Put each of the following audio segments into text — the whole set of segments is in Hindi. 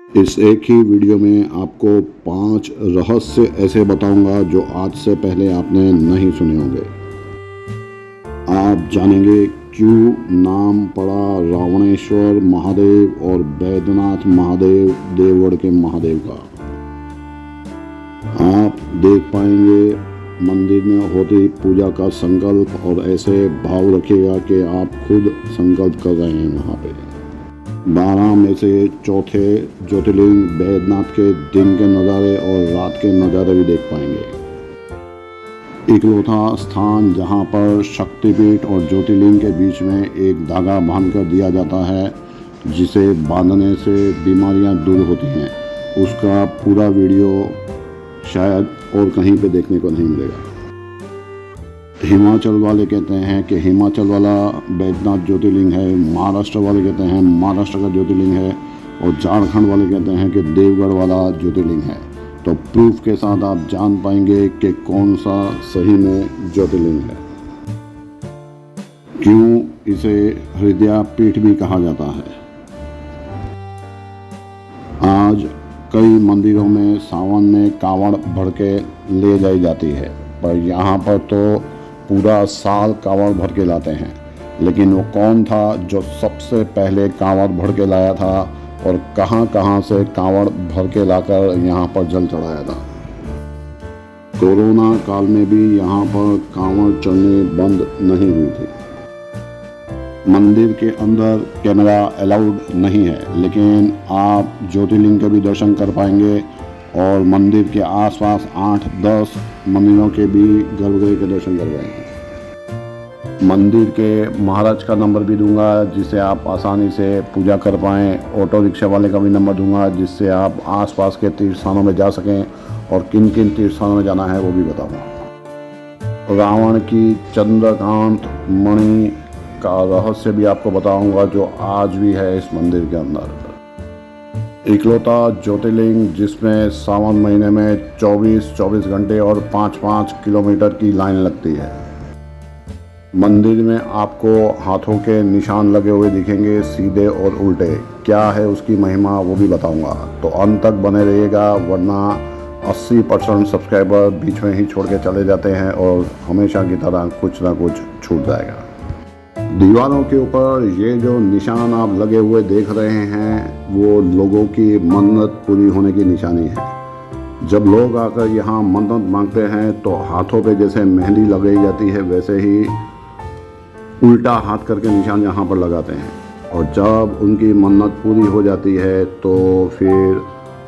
इस एक ही वीडियो में आपको 5 रहस्य ऐसे बताऊंगा जो आज से पहले आपने नहीं सुने होंगे। आप जानेंगे क्यों नाम पड़ा रावणेश्वर महादेव और बैद्यनाथ महादेव देवगढ़ के महादेव का। आप देख पाएंगे मंदिर में होती पूजा का संकल्प और ऐसे भाव रखिएगा कि आप खुद संकल्प कर रहे हैं। वहाँ पे 12 में से चौथे ज्योतिर्लिंग बैद्यनाथ के दिन के नज़ारे और रात के नज़ारे भी देख पाएंगे। इकलौता स्थान जहां पर शक्तिपीठ और ज्योतिर्लिंग के बीच में एक धागा बांधकर दिया जाता है, जिसे बांधने से बीमारियां दूर होती हैं। उसका पूरा वीडियो शायद और कहीं पे देखने को नहीं मिलेगा। हिमाचल वाले कहते हैं कि हिमाचल वाला बैद्यनाथ ज्योतिर्लिंग है, महाराष्ट्र वाले कहते हैं महाराष्ट्र का ज्योतिर्लिंग है, और झारखंड वाले कहते हैं कि देवगढ़ वाला ज्योतिर्लिंग है। तो प्रूफ के साथ आप जान पाएंगे कि कौन सा सही में ज्योतिर्लिंग है। क्यों इसे हृदय पीठ भी कहा जाता है। आज कई मंदिरों में सावन में कांवड़ भर के ले जाई जाती है, पर यहाँ पर तो पूरा साल कांवड़ भर के लाते हैं। लेकिन वो कौन था जो सबसे पहले कांवड़ भर के लाया था और कहां से कांवड़ भर के लाकर यहाँ पर जल चढ़ाया था। कोरोना काल में भी यहाँ पर कांवड़ चढ़ने बंद नहीं हुई थी। मंदिर के अंदर कैमरा अलाउड नहीं है, लेकिन आप ज्योतिर्लिंग के भी दर्शन कर पाएंगे और मंदिर के आसपास 8-10 मंदिरों के भी गर्भगृह के दर्शन कर पाएंगे। मंदिर के महाराज का नंबर भी दूंगा जिससे आप आसानी से पूजा कर पाएँ। ऑटो रिक्शा वाले का भी नंबर दूंगा जिससे आप आसपास के तीर्थ स्थानों में जा सकें, और किन किन तीर्थ स्थानों में जाना है वो भी बताऊंगा। रावण की चंद्रकांत मणि का रहस्य भी आपको बताऊंगा जो आज भी है इस मंदिर के अंदर। इकलौता ज्योतिर्लिंग जिसमें सावन महीने में 24 घंटे और 5-5 किलोमीटर की लाइन लगती है। मंदिर में आपको हाथों के निशान लगे हुए दिखेंगे, सीधे और उल्टे। क्या है उसकी महिमा वो भी बताऊंगा, तो अंत तक बने रहिएगा, वरना 80% सब्सक्राइबर बीच में ही छोड़ के चले जाते हैं और हमेशा की तरह कुछ ना कुछ छूट जाएगा। दीवारों के ऊपर ये जो निशान आप लगे हुए देख रहे हैं वो लोगों की मन्नत पूरी होने की निशानी है। जब लोग आकर यहाँ मन्नत मांगते हैं तो हाथों पे जैसे मेहंदी लगाई जाती है, वैसे ही उल्टा हाथ करके निशान यहाँ पर लगाते हैं, और जब उनकी मन्नत पूरी हो जाती है तो फिर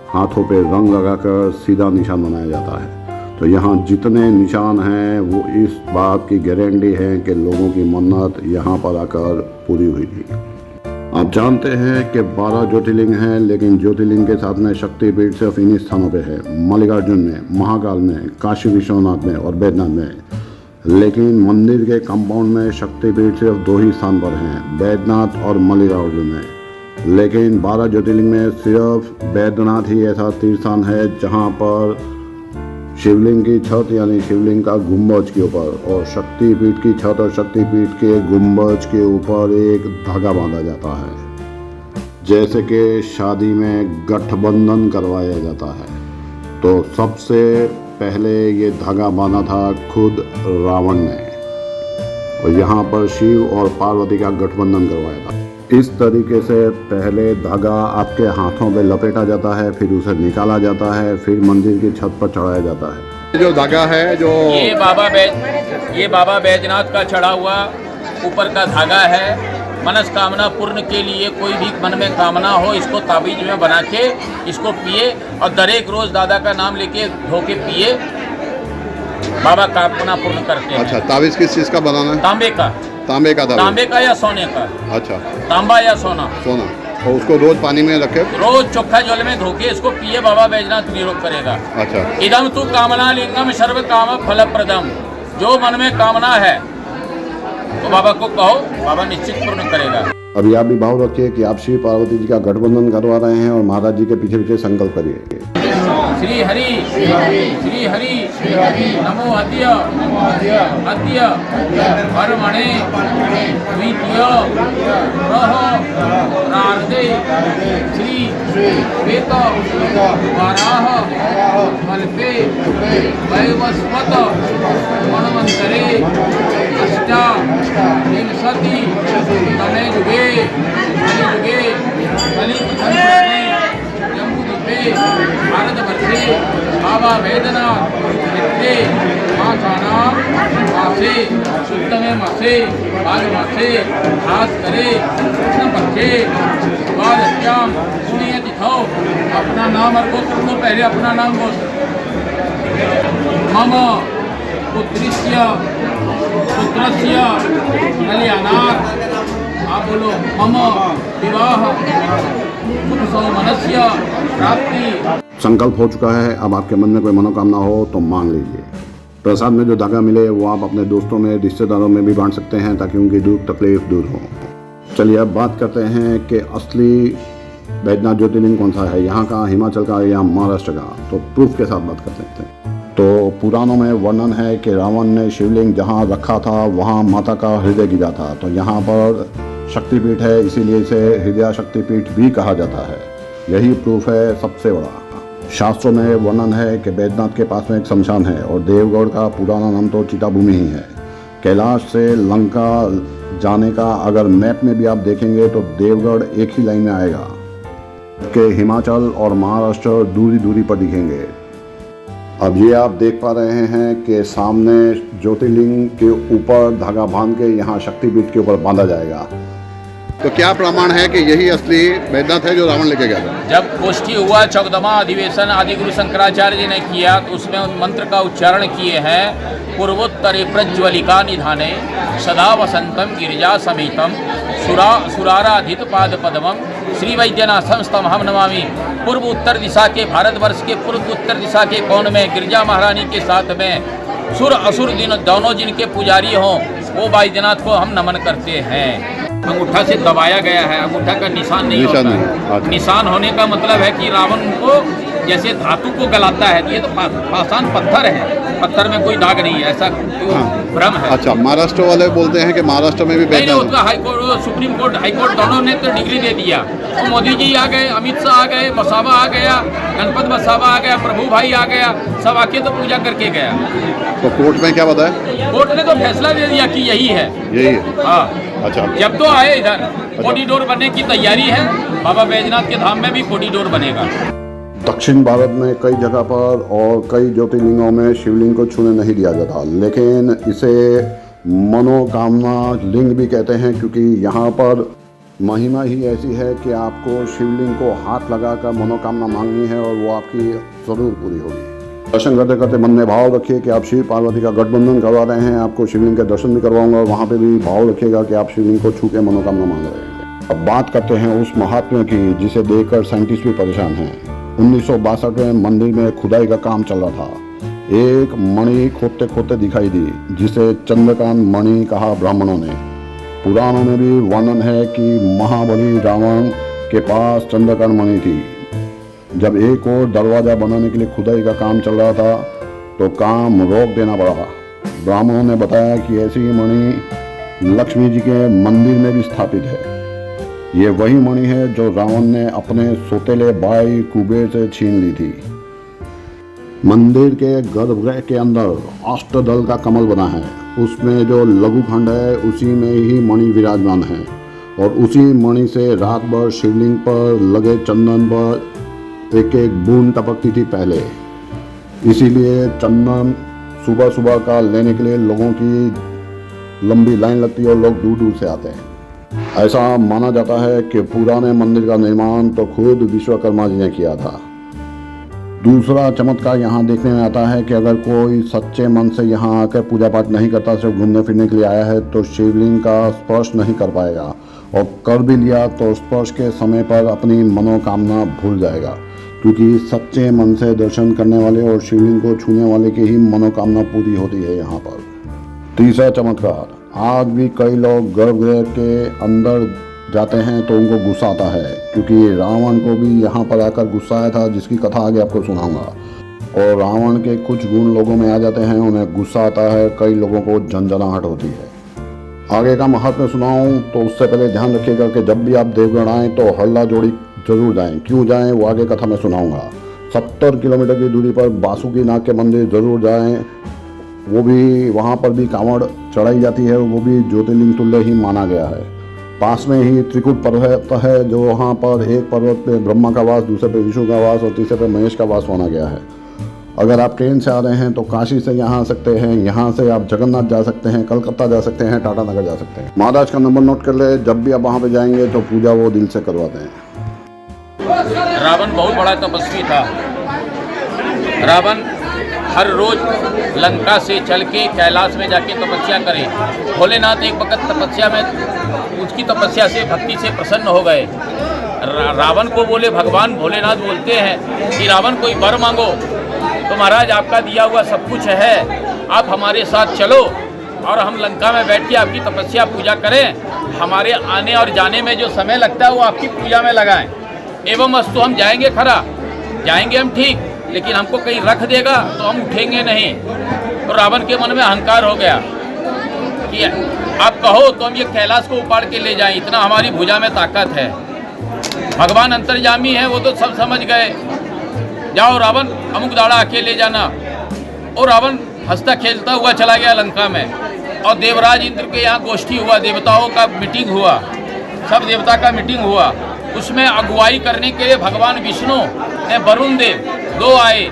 हाथों पे रंग लगाकर सीधा निशान बनाया जाता है। तो यहाँ जितने निशान हैं वो इस बात की गारंटी है कि लोगों की मन्नत यहाँ पर आकर पूरी हुई थी। आप जानते हैं कि 12 ज्योतिर्लिंग हैं, लेकिन ज्योतिर्लिंग के साथ में शक्तिपीठ सिर्फ इन्हीं स्थानों पे है, मल्लिकार्जुन में, महाकाल में, काशी विश्वनाथ में और बैद्यनाथ में। लेकिन मंदिर के कंपाउंड में शक्तिपीठ सिर्फ 2 ही स्थान पर हैं, बैद्यनाथ और मल्लिकार्जुन में। लेकिन 12 ज्योतिर्लिंग में सिर्फ बैद्यनाथ ही ऐसा तीर्थ स्थान है जहाँ पर शिवलिंग की छत यानी शिवलिंग का गुंबज के ऊपर और शक्तिपीठ की छत और शक्तिपीठ के गुंबज के ऊपर एक धागा बांधा जाता है, जैसे कि शादी में गठबंधन करवाया जाता है। तो सबसे पहले ये धागा बांधा था खुद रावण ने, और यहाँ पर शिव और पार्वती का गठबंधन करवाया था। इस तरीके से पहले धागा आपके हाथों पे लपेटा जाता है, फिर उसे निकाला जाता है, फिर मंदिर की छत पर चढ़ाया जाता है। जो धागा है जो ये बाबा बैद्यनाथ का चढ़ा हुआ ऊपर का धागा है। मनस्कामना पूर्ण के लिए कोई भी मन में कामना हो, इसको ताबीज में बना के इसको पिए और दरेक रोज दादा का नाम लेके धो के पिए, बाबा कामना पूर्ण करते हैं। अच्छा, ताबीज किस चीज़ का बनाना है? तांबे का तांबे का या सोने का। अच्छा, तांबा या सोना। और उसको रोज पानी में रखे, रोज चोखा जल में धो के इसको पिए, बाबा बैद्यनाथ निरोग करेगा। अच्छा, इदम तू कामना लिंगम सर्व काम फलप्रदम। जो मन में कामना है तो बाबा को कहो, बाबा निश्चित पूर्ण करेगा। अभी आप भी भाव रखिए कि आप शिव पार्वती जी का गठबंधन करवा रहे हैं और महाराज जी के पीछे पीछे संकल्प करिए। श्री हरि श्री हरि नमो अद्य अद्य कर्मणे द्वितीय प्रार्थे श्री श्वेत वाराह कल्पे वैवस्वत मन्वन्तरे अष्टाविंशति तमे युगे कलियुगे कलियुगे जम्बूद्वीपे भारतवर्षे बाबा वैद्यनाथ मित्रे मासानां मासे शुद्धमे मासे भाग मासे खास करे कृष्णपक्षे द्वादश्यां पुण्यतिथौ अपना नाम और गोत्र को पहले अपना नाम गोत्र मम पुत्रस्य कल्याणार्थ आप बोलो मम विवाह सुख सौमनस्य प्राप्ति। संकल्प हो चुका है। अब आपके मन में कोई मनोकामना हो तो मांग लीजिए। प्रसाद में जो धागा मिले वो आप अपने दोस्तों में रिश्तेदारों में भी बांट सकते हैं ताकि उनकी दुख तकलीफ दूर हो। चलिए अब बात करते हैं कि असली बैद्यनाथ ज्योतिर्लिंग कौन सा है, यहाँ का, हिमाचल का या महाराष्ट्र का। तो प्रूफ के साथ बात कर सकते हैं। तो पुराणों में वर्णन है कि रावण ने शिवलिंग जहाँ रखा था वहाँ माता का हृदय गिरा था। तो यहाँ पर शक्तिपीठ है, इसीलिए इसे हृदय शक्तिपीठ भी कहा जाता है। यही प्रूफ है सबसे बड़ा। शास्त्रों में वर्णन है कि बैद्यनाथ के पास में एक शमशान है और देवगढ़ का पुराना नाम तो चिताभूमि ही है। कैलाश से लंका जाने का अगर मैप में भी आप देखेंगे तो देवगढ़ एक ही लाइन में आएगा कि हिमाचल और महाराष्ट्र दूरी दूरी पर दिखेंगे। अब ये आप देख पा रहे हैं कि सामने ज्योतिर्लिंग के ऊपर धागा बांध के यहाँ शक्तिपीठ के ऊपर बांधा जाएगा। तो क्या प्रमाण है कि यही असली बैद्यनाथ है जो रावण लेके गया था? जब गोष्ठी हुआ, चौदमा अधिवेशन आदि गुरु शंकराचार्य जी ने किया तो उसमें उन मंत्र का उच्चारण किए हैं। पूर्वोत्तरे प्रज्वलिका निधाने सदा वसंतम गिरिजा समेतम सुराराधित पाद पद्मम श्री वैद्यनाथम स्तंभम नमामि। पूर्व उत्तर दिशा के, भारतवर्ष के पूर्व उत्तर दिशा के कोण में गिरिजा महारानी के साथ में सुर असुर दिन दोनों जिनके पुजारी हों वो बैद्यनाथ को हम नमन करते हैं। अंगूठा से दबाया गया है, अंगूठा का निशान नहीं होता है। निशान होने का मतलब है कि रावण को जैसे धातु को गलाता है, ये तो पाषाण पत्थर है, पत्थर में कोई दाग नहीं है, ऐसा भ्रम है। अच्छा, महाराष्ट्र वाले बोलते हैं कि महाराष्ट्र में भी नहीं, उसका हाईकोर्ट, सुप्रीम कोर्ट, हाईकोर्ट दोनों ने तो डिग्री दे दिया। तो मोदी जी आ गए, अमित शाह आ गए, वसावा आ गया, गणपत वसावा आ गया, प्रभु भाई आ गया, सब आके तो पूजा करके गया। तो कोर्ट में क्या बताया? कोर्ट ने तो फैसला दे दिया कि यही है, यही है। हाँ, अच्छा। जब तो आए इधर कॉरिडोर बनने की तैयारी है, बाबा बैजनाथ के धाम में भी कॉरिडोर बनेगा। दक्षिण भारत में कई जगह पर और कई ज्योतिर्लिंगों में शिवलिंग को छूने नहीं दिया जाता, लेकिन इसे मनोकामना लिंग भी कहते हैं क्योंकि यहाँ पर महिमा ही ऐसी है कि आपको शिवलिंग को हाथ लगाकर मनोकामना मांगनी है और वो आपकी ज़रूर पूरी होगी। दर्शन करते करते मन में भाव रखिए कि आप शिव पार्वती का गठबंधन करवा रहे हैं। आपको शिवलिंग के दर्शन भी करवाऊंगा और वहाँ पे भी भाव रखिएगा कि आप शिवलिंग को छू के मनोकामना मांग रहे हैं। अब बात करते हैं उस महात्मा की जिसे देखकर साइंटिस्ट भी परेशान हैं। 1962 में मंदिर में खुदाई का काम चल रहा था। एक मणि खोदते खोदते दिखाई दी जिसे चंद्रकांत मणि कहा ब्राह्मणों ने। पुराणों में भी वर्णन है कि महाबली रावण के पास चंद्रकांत मणि थी। जब एक और दरवाजा बनाने के लिए खुदाई का काम चल रहा था तो काम रोक देना पड़ा। ब्राह्मणों ने बताया कि ऐसी मणि लक्ष्मी जी के मंदिर में भी स्थापित है। ये वही मणि है जो रावण ने अपने सौतेले भाई कुबेर से छीन ली थी। मंदिर के गर्भगृह के अंदर अष्टदल का कमल बना है। उसमें जो लघु खंड है उसी में ही मणि विराजमान है और उसी मणि से रात भर शिवलिंग पर लगे चंदन पर एक एक बूंद टपकती थी पहले। इसीलिए चंदन सुबह सुबह का लेने के लिए लोगों की लंबी लाइन लगती है और लोग दूर दूर से आते हैं। ऐसा माना जाता है कि पुराने मंदिर का निर्माण तो खुद विश्वकर्मा जी ने किया था। दूसरा चमत्कार यहाँ देखने में आता है कि अगर कोई सच्चे मन से यहाँ आकर पूजा पाठ नहीं करता, सिर्फ घूमने फिरने के लिए आया है तो शिवलिंग का स्पर्श नहीं कर पाएगा और कर भी लिया तो स्पर्श के समय पर अपनी मनोकामना भूल जाएगा, क्योंकि सच्चे मन से दर्शन करने वाले और शिवलिंग को छूने वाले की ही मनोकामना पूरी होती है यहाँ पर। तीसरा चमत्कार, आज भी कई लोग गर्भगृह के अंदर जाते हैं तो उनको गुस्सा आता है, क्योंकि रावण को भी यहाँ पर आकर गुस्सा आया था, जिसकी कथा आगे आपको सुनाऊंगा। और रावण के कुछ गुण लोगों में आ जाते हैं, उन्हें गुस्सा आता है, कई लोगों को झंझनाहट होती है। आगे का महत्व सुनाऊं तो उससे पहले ध्यान रखिएगा कि जब भी आप देवगढ़ आएँ तो हल्ला जोड़ी जरूर जाएं। क्यों जाएं वो आगे कथा में सुनाऊंगा। 70 किलोमीटर की दूरी पर बासुकीनाथ के मंदिर जरूर जाएं, वो भी वहाँ पर भी कांवड़ चढ़ाई जाती है, वो भी ज्योतिर्लिंग तुल्य ही माना गया है। पास में ही त्रिकुट पर्वत है, जो वहाँ पर एक पर्वत पे ब्रह्मा का वास, दूसरे पे विष्णु का वास और तीसरे पे महेश का वास माना गया है। अगर आप ट्रेन से आ रहे हैं तो काशी से यहाँ आ सकते हैं, यहाँ से आप जगन्नाथ जा सकते हैं, कलकत्ता जा सकते हैं, टाटा नगर जा सकते हैं। महाराज का नंबर नोट कर ले, जब भी आप वहाँ पे जाएंगे तो पूजा वो दिल से करवाते हैं। रावण बहुत बड़ा तपस्वी था। रावण हर रोज लंका से चल के कैलाश में जाके तपस्या करे। भोलेनाथ एक वक्त तपस्या में उसकी तपस्या से भक्ति से प्रसन्न हो गए। रावण को बोले, भगवान भोलेनाथ बोलते हैं कि रावण कोई वर मांगो, तो महाराज आपका दिया हुआ सब कुछ है, आप हमारे साथ चलो और हम लंका में बैठ के आपकी तपस्या पूजा करें। हमारे आने और जाने में जो समय लगता है वो आपकी पूजा में लगाएं। एवं अस्तु, हम जाएंगे खरा, जाएंगे हम ठीक, लेकिन हमको कहीं रख देगा तो हम उठेंगे नहीं। तो रावण के मन में अहंकार हो गया कि आप कहो तो हम ये कैलाश को उपाड़ के ले जाएं, इतना हमारी भुजा में ताकत है। भगवान अंतर्यामी है, वो तो सब समझ गए। जाओ रावण, अमुक दाड़ा आके ले जाना। और रावण हंसता खेलता हुआ चला गया लंका में। और देवराज इंद्र के यहाँ गोष्ठी हुआ, देवताओं का मीटिंग हुआ, सब देवता का मीटिंग हुआ। उसमें अगुवाई करने के लिए भगवान विष्णु ने वरुण देव दो आए।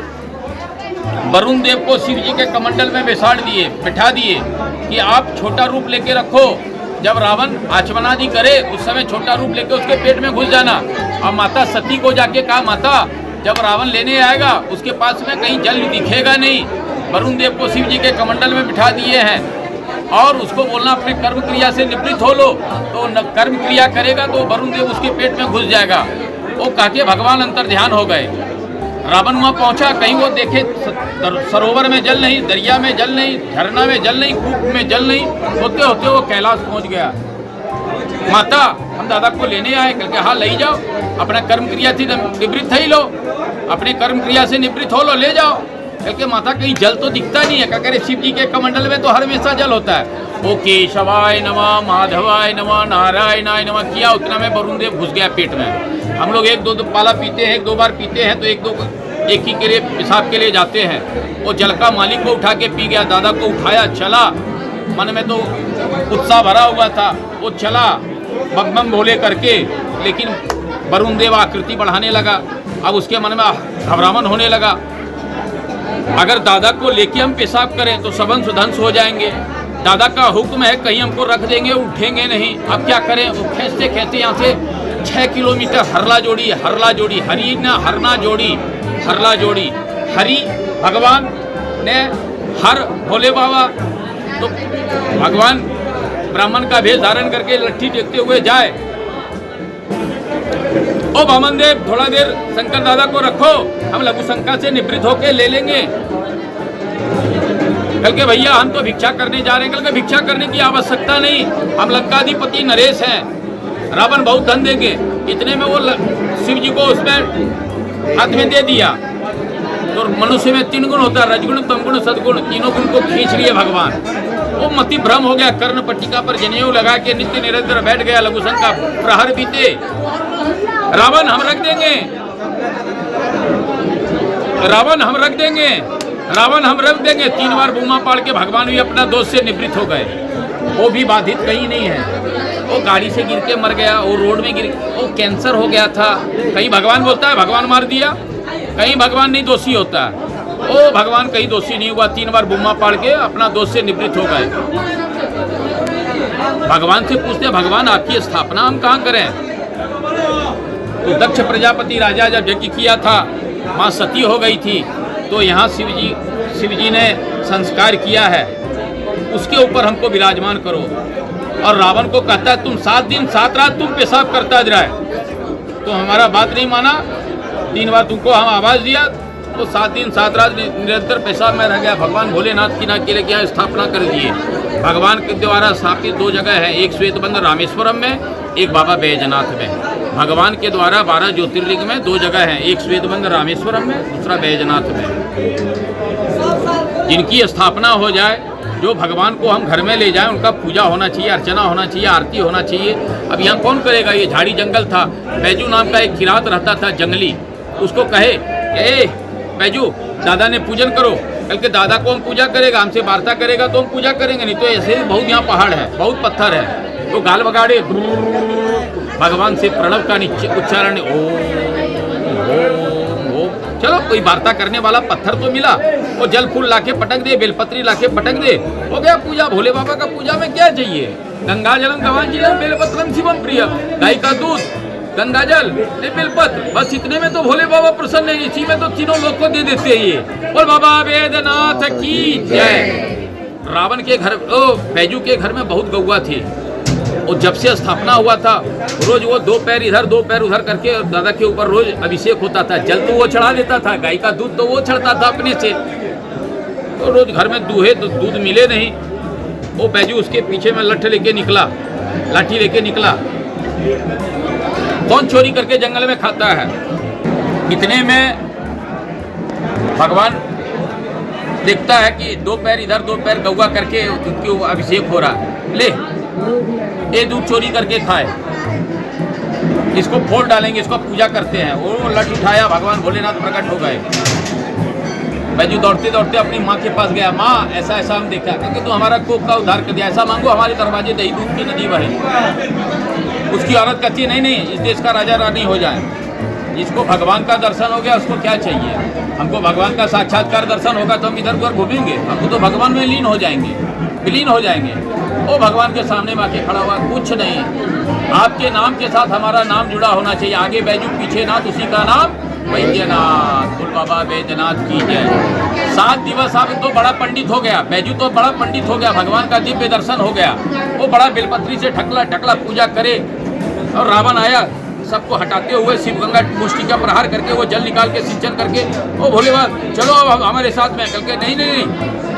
वरुण देव को शिव जी के कमंडल में बिठा दिए कि आप छोटा रूप लेके रखो। जब रावण आचमनादि करे उस समय छोटा रूप लेके उसके पेट में घुस जाना। और माता सती को जाके कहा, माता जब रावण लेने आएगा उसके पास में कहीं जल दिखेगा नहीं। वरुण देव को शिव जी के कमंडल में बिठा दिए हैं और उसको बोलना अपने कर्म क्रिया से निवृत्त हो लो। तो कर्म क्रिया करेगा तो वरुण देव उसके पेट में घुस जाएगा। वो कह के भगवान अंतर ध्यान हो गए। रावण वहाँ पहुँचा, कहीं वो देखे सरोवर में जल नहीं, दरिया में जल नहीं, झरना में जल नहीं, कूप में जल नहीं, होते होते वो कैलाश पहुँच गया। माता हम दादा को लेने आए, करके हाँ ले जाओ, अपना कर्म क्रिया थी निवृत्त ही लो, अपने कर्म क्रिया से निवृत्त हो लो, ले जाओ। करके माता कहीं जल तो दिखता नहीं है, क्या करे शिव जी के कमंडल में तो हमेशा जल होता है। ओ केशवाय नमः, माधवाय नमः, नारायणाय नमः किया, उतना में वरुण देव घुस गया पेट में। हम लोग एक दो पाला पीते हैं, एक दो बार पीते हैं तो एक ही के लिए पेशाब के लिए जाते हैं। वो जल का मालिक को उठा के पी गया, दादा को उठाया, चला। मन में तो उत्साह भरा हुआ था, वो चला बम बम भोले करके, लेकिन वरुण देव आकृति बढ़ाने लगा। अब उसके मन में घबराहट होने लगा, अगर दादा को लेके हम पेशाब करें तो सबन सुधंस हो जाएंगे। दादा का हुक्म है, कहीं हमको रख देंगे, उठेंगे नहीं। अब क्या करें? वो खींचते खींचते यहाँ से 6 किलोमीटर हरला जोड़ी हरी ना हरना जोड़ी, हरला जोड़ी हरि भगवान ने हर भोले बाबा। तो भगवान ब्राह्मण का भेष धारण करके लट्ठी टेकते हुए जाए। ओ वामन देव, थोड़ा देर शंकर दादा को रखो, हम लघु शंका से निवृत्त होके ले लेंगे। कल के भैया हम तो भिक्षा करने जा रहे हैं। कल के भिक्षा करने की आवश्यकता नहीं, हम लंकाधिपति नरेश हैं, रावण बहुत धन देंगे। इतने में वो शिव जी को उसमें हाथ में दे दिया। तो मनुष्य में 3 गुण होता है, रजगुण, तमगुण, सदगुण, तीनों गुण को खींच लिए भगवान। वो मति भ्रम हो गया, कर्ण पट्टिका पर जनेऊ लगा के नित्य निरंतर बैठ गया। लघुशंक का प्रहर बीते, रावण हम रख देंगे, रावण हम रख देंगे, रावण हम रख देंगे। 3 बार बूमा पाड़ के भगवान भी अपना दोष से निवृत्त हो गए। वो भी बाधित कहीं नहीं है। वो गाड़ी से गिर के मर गया, वो रोड में गिर, वो कैंसर हो गया था। कहीं भगवान बोलता है भगवान मार दिया, कहीं भगवान नहीं दोषी होता। ओ भगवान कहीं दोषी नहीं हुआ, 3 बार बुम्मा पाड़ के अपना दोष से निवृत्त हो गए। भगवान से पूछते, भगवान आपकी स्थापना हम कहाँ करें? तो दक्ष प्रजापति राजा जब यज्ञ किया था, माँ सती हो गई थी, तो यहाँ शिव जी ने संस्कार किया है, उसके ऊपर हमको विराजमान करो। और रावण को कहता है तुम 7 दिन 7 रात तुम पेशाब करता रहा है, तो हमारा बात नहीं माना, 3 बार तुमको हम आवाज़ दिया, तो 7 दिन 7 रात निरंतर पेशाब में रह गया। भगवान भोलेनाथ की ना के लिए क्या स्थापना कर दिए। भगवान के द्वारा स्थापित 2 जगह है, एक श्वेतबंध रामेश्वरम में, एक बाबा बैजनाथ में। भगवान के द्वारा 12 ज्योतिर्लिंग में 2 जगह हैं, एक श्वेतबंद रामेश्वरम में, दूसरा बैजनाथ में। जिनकी स्थापना हो जाए, जो भगवान को हम घर में ले जाएं, उनका पूजा होना चाहिए, अर्चना होना चाहिए, आरती होना चाहिए। अब यहाँ कौन करेगा? ये झाड़ी जंगल था। बैजू नाम का एक किरात रहता था जंगली, उसको कहे कि ए बैजू, दादा ने पूजन करो। कल के दादा को हम पूजा करेगा, हमसे वार्ता करेगा तो हम पूजा करेंगे, नहीं तो ऐसे ही बहुत यहाँ पहाड़ है, बहुत पत्थर है। तो गाल बगाड़े भगवान से प्रणव का उच्चारण, ओम ओम। चलो कोई वार्ता करने वाला पत्थर तो मिला, वो जल फूल लाके पटक दे, बेलपत्री लाके पटक दे, हो गया पूजा। भोले बाबा का पूजा में क्या चाहिए? गंगा जलम गवांजिलम बेलपत्रम शिवम प्रिय, गाय का दूध, गंगा जल, बेलपत्र, बस इतने में तो भोले बाबा प्रसन्न है। इसी में तो तीनों लोग को दे देते हैं ये। बोल बाबा बैद्यनाथ की जय। रावण के घर, बैजू के घर में बहुत गौवा थी, और जब से स्थापना हुआ था रोज वो 2 पैर इधर 2 पैर उधर करके दादा के ऊपर रोज अभिषेक होता था। जल तो वो चढ़ा देता था, गाय का दूध तो वो चढ़ता था अपने से। तो रोज घर में दूहे तो दूध मिले नहीं, वो बैजू उसके पीछे में लाठी लेके निकला। कौन चोरी करके जंगल में खाता है? इतने में भगवान देखता है कि 2 पैर इधर 2 पैर गौवा करके क्यों अभिषेक हो रहा है, ले ये दूध चोरी करके खाए, इसको फोड़ डालेंगे, इसको पूजा करते हैं। वो लठ उठाया, भगवान भोलेनाथ प्रकट हो गए। बैजू दौड़ते दौड़ते अपनी माँ के पास गया, माँ ऐसा ऐसा हम देखा, क्योंकि तू हमारा कोख का उद्धार कर दिया, ऐसा मांगो हमारे दरवाजे दही दूध की नदी बहे। उसकी औरत कहती है नहीं, इस देश का राजा रानी हो जाए। जिसको भगवान का दर्शन हो गया उसको क्या चाहिए? हमको भगवान का साक्षात्कार दर्शन होगा तो हम इधर उधर घूमेंगे, हमको तो भगवान में विलीन हो जाएंगे। वो भगवान के सामने में आके खड़ा हुआ, कुछ नहीं, आपके नाम के साथ हमारा नाम जुड़ा होना चाहिए। आगे बैजू पीछे नाथ, उसी का नाम बैद्यनाथ। बोल बाबा बैद्यनाथ की जय। 7 दिवस अब तो बड़ा पंडित हो गया, बैजू तो बड़ा पंडित हो गया, भगवान का दिव्य दर्शन हो गया। वो बड़ा बेलपत्री से ढकला पूजा करे, और रावण आया सबको हटाते हुए शिव गंगा मुष्टि का प्रहार करके वो जल निकाल के सिंचन करके, ओ भोले बाबा चलो अब हमारे साथ में। कल के नहीं,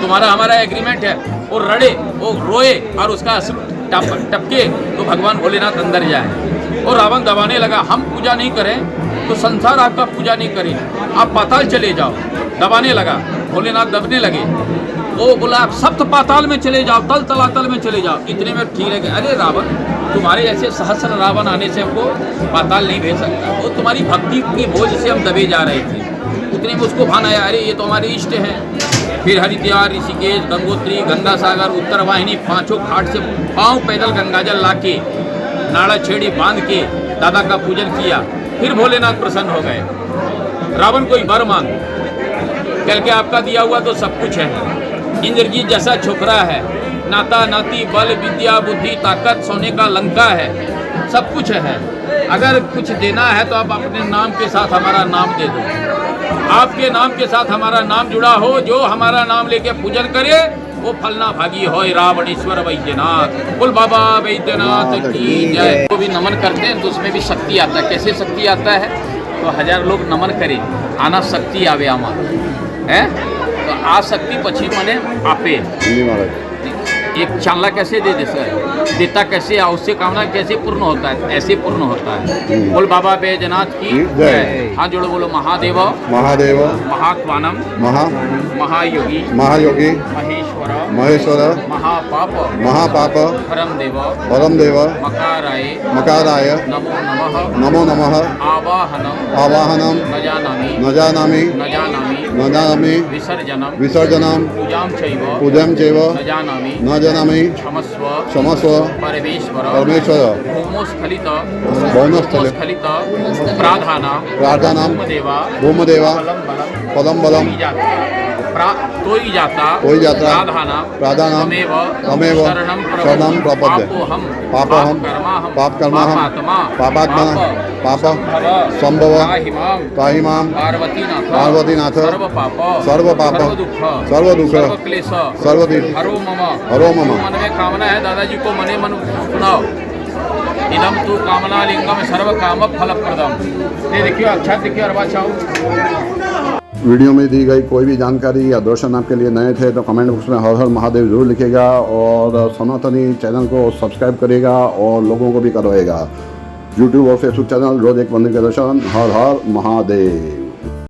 तुम्हारा हमारा एग्रीमेंट है। वो रड़े, वो रोए और उसका टपके तो भगवान भोलेनाथ अंदर जाए। और रावण दबाने लगा, हम पूजा नहीं करें तो संसार आपका पूजा नहीं करे, आप पाताल चले जाओ। दबाने लगा, भोलेनाथ दबने लगे। वो बोला आप सप्त पाताल में चले जाओ, तलातल में चले जाओ। इतने में ठीक है, अरे रावण, तुम्हारे ऐसे सहस्र रावण आने से हमको पाताल नहीं भेज सकता। वो तुम्हारी भक्ति की बोझ से हम दबे जा रहे थे। उतने में उसको भान आया, अरे ये तो हमारे इष्ट हैं। फिर हरिद्वार, ऋषिकेश, गंगोत्री, गंगा सागर, उत्तर वाहिनी, 5 घाट से पाँव पैदल गंगाजल लाके नाड़ा छेड़ी बांध के दादा का पूजन किया। फिर भोलेनाथ प्रसन्न हो गए। रावण कोई वर मांग, कल के आपका दिया हुआ तो सब कुछ है। इंद्रजीत जैसा छोकरा है, नाता नाती बल विद्या बुद्धि ताकत, सोने का लंका है, सब कुछ है। अगर कुछ देना है तो आप अपने नाम के साथ हमारा नाम दे दो। आपके नाम के साथ हमारा नाम जुड़ा हो, जो हमारा नाम लेके पूजन करे वो फलना भागी हो। रावणेश्वर बैद्यनाथ। बोल बाबा बैद्यनाथ की जय। वो भी नमन करते हैं तो उसमें भी शक्ति आता है। कैसे शक्ति आता है? तो 1000 लोग नमन करें, आना शक्ति आवे आमा है। तो आ शक्ति पछी मने आपे एक चांला कैसे दे दे सर, देता कैसे, उससे कामना कैसे पूर्ण होता है? ऐसे पूर्ण होता है। बोल बाबा बैजनाथ की जय। हाँ जोड़ो, बोलो महादेव महात्मानम महायोगी महेश्वर महापाप परम देव मकाराय नमो नमः आवाहनम न जानामि विसर्जनम पूजां चैव न जानामि क्षमस्व परमेश्वर भौमस्खलित प्राधानाम भूमदेवा पदम बलम कोई जाता प्राधानाम तमेव शरणं प्रपद्ये पापहम पापकर्महम पाप संभव पाहि मां पार्वतीनाथ सर्व पाप सर्व दुख सर्वतीर्थ हरो मम। मन में कामना है, दादाजी को मने मन सुनाओ। इदम तू कामना लिंगम सर्व काम फल प्रदम। ये देखियो, अच्छा देखियो, अरबा चाहो। वीडियो में दी गई कोई भी जानकारी या दर्शन आपके लिए नए थे तो कमेंट बॉक्स में हर हर महादेव जरूर लिखेगा और सनातनी चैनल को सब्सक्राइब करेगा और लोगों को भी करवाएगा। यूट्यूब और फेसबुक चैनल रोज एक मंदिर के दर्शन। हर हर महादेव।